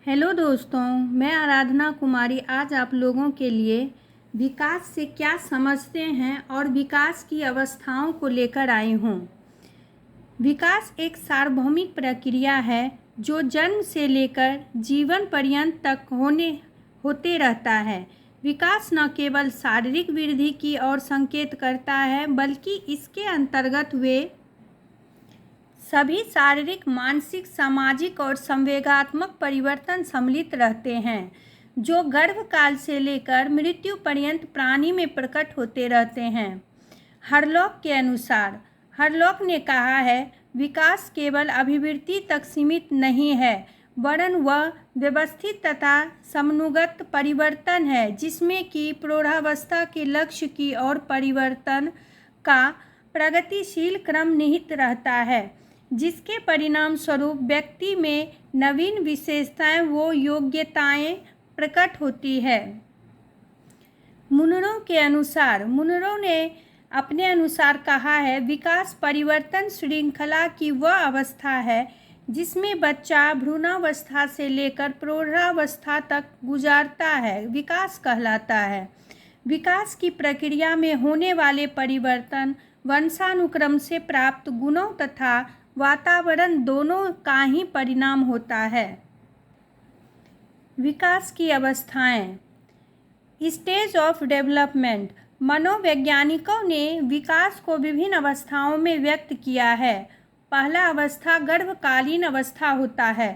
Hello दोस्तों, मैं आराधना कुमारी आज आप लोगों के लिए विकास से क्या समझते हैं और विकास की अवस्थाओं को लेकर आई हूँ। विकास एक सार्वभौमिक प्रक्रिया है जो जन्म से लेकर जीवन पर्यंत तक होते रहता है। विकास न केवल शारीरिक वृद्धि की ओर संकेत करता है बल्कि इसके अंतर्गत वे सभी शारीरिक, मानसिक, सामाजिक और संवेगात्मक परिवर्तन सम्मिलित रहते हैं जो गर्भकाल से लेकर मृत्यु पर्यंत प्राणी में प्रकट होते रहते हैं। हरलॉक के अनुसार, हरलॉक ने कहा है, विकास केवल अभिवृद्धि तक सीमित नहीं है वरन वह व्यवस्थित तथा समनुगत परिवर्तन है जिसमें कि प्रौढ़ावस्था के लक्ष्य की ओर परिवर्तन का प्रगतिशील क्रम निहित रहता है, जिसके परिणाम स्वरूप व्यक्ति में नवीन विशेषताएं व योग्यताएं प्रकट होती है। मुनरो ने अपने अनुसार कहा है, विकास परिवर्तन श्रृंखला की वह अवस्था है जिसमें बच्चा भ्रूणावस्था से लेकर प्रौढ़ावस्था तक गुजारता है विकास कहलाता है। विकास की प्रक्रिया में होने वाले परिवर्तन वंशानुक्रम से प्राप्त गुणों तथा वातावरण दोनों का ही परिणाम होता है। विकास की अवस्थाएं, स्टेज ऑफ डेवलपमेंट। मनोवैज्ञानिकों ने विकास को विभिन्न अवस्थाओं में व्यक्त किया है। पहला अवस्था गर्भकालीन अवस्था होता है।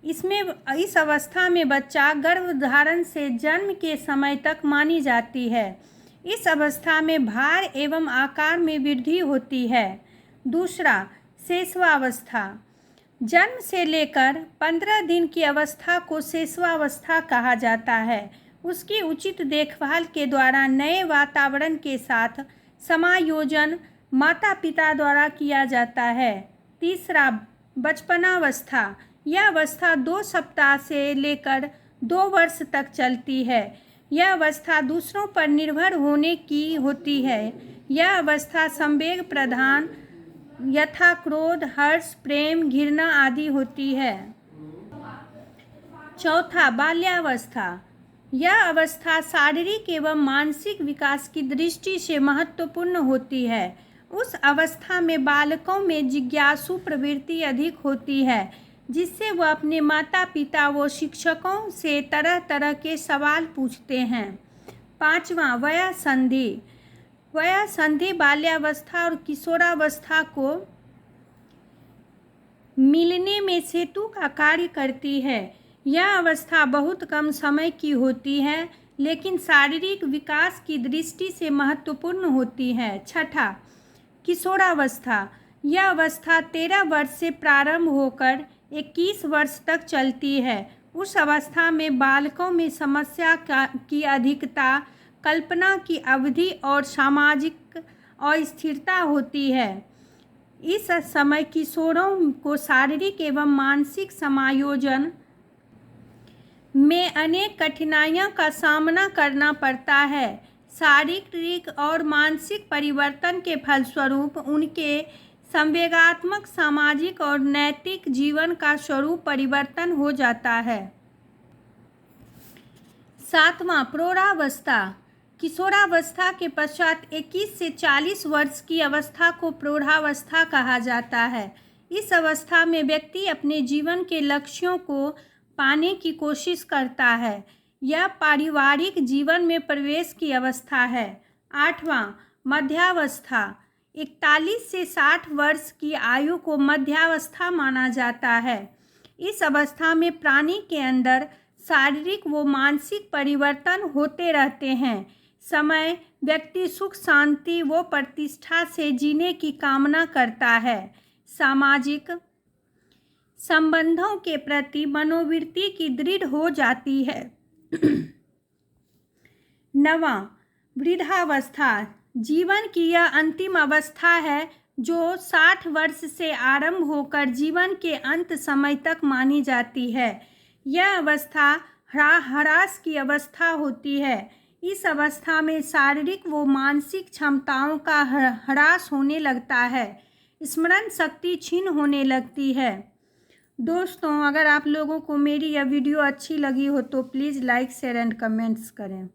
इस अवस्था में बच्चा गर्भधारण से जन्म के समय तक मानी जाती है। इस अवस्था में भार एवं आकार में वृद्धि होती है। दूसरा, शैशवावस्था। जन्म से लेकर 15 दिन की अवस्था को शैशवावस्था कहा जाता है। उसकी उचित देखभाल के द्वारा नए वातावरण के साथ समायोजन माता पिता द्वारा किया जाता है। तीसरा, बचपनावस्था। यह अवस्था 2 सप्ताह से लेकर 2 वर्ष तक चलती है। यह अवस्था दूसरों पर निर्भर होने की होती है। यह अवस्था संवेग प्रधान यथा क्रोध, हर्ष, प्रेम, घृणा आदि होती है। चौथा, बाल्यावस्था। यह अवस्था शारीरिक एवं मानसिक विकास की दृष्टि से महत्वपूर्ण होती है। उस अवस्था में बालकों में जिज्ञासु प्रवृत्ति अधिक होती है जिससे वह अपने माता पिता व शिक्षकों से तरह तरह के सवाल पूछते हैं। पांचवा, वयःसंधि। वयःसंधि बाल्यावस्था और किशोरावस्था को मिलने में सेतु का कार्य करती है। यह अवस्था बहुत कम समय की होती है लेकिन शारीरिक विकास की दृष्टि से महत्वपूर्ण होती है। छठा, किशोरावस्था। यह अवस्था 13 वर्ष से प्रारंभ होकर 21 वर्ष तक चलती है। उस अवस्था में बालकों में समस्या की अधिकता, कल्पना की अवधि और सामाजिक अस्थिरता होती है। इस समय किशोरों को शारीरिक एवं मानसिक समायोजन में अनेक कठिनाइयों का सामना करना पड़ता है। शारीरिक और मानसिक परिवर्तन के फलस्वरूप उनके संवेगात्मक, सामाजिक और नैतिक जीवन का स्वरूप परिवर्तन हो जाता है। सातवां, प्रौढ़ावस्था। किशोरावस्था के पश्चात 21 से 40 वर्ष की अवस्था को प्रौढ़ावस्था कहा जाता है। इस अवस्था में व्यक्ति अपने जीवन के लक्ष्यों को पाने की कोशिश करता है। यह पारिवारिक जीवन में प्रवेश की अवस्था है। आठवां, मध्यावस्था। 41 से 60 वर्ष की आयु को मध्यावस्था माना जाता है। इस अवस्था में प्राणी के अंदर शारीरिक व मानसिक परिवर्तन होते रहते हैं। समय व्यक्ति सुख, शांति व प्रतिष्ठा से जीने की कामना करता है। सामाजिक संबंधों के प्रति मनोवृत्ति की दृढ़ हो जाती है। नवां, वृद्धावस्था। जीवन की यह अंतिम अवस्था है जो 60 वर्ष से आरंभ होकर जीवन के अंत समय तक मानी जाती है। यह अवस्था ह्रास की अवस्था होती है। इस अवस्था में शारीरिक व मानसिक क्षमताओं का ह्रास होने लगता है। स्मरण शक्ति क्षीण होने लगती है। दोस्तों, अगर आप लोगों को मेरी यह वीडियो अच्छी लगी हो तो please like share and comments करें।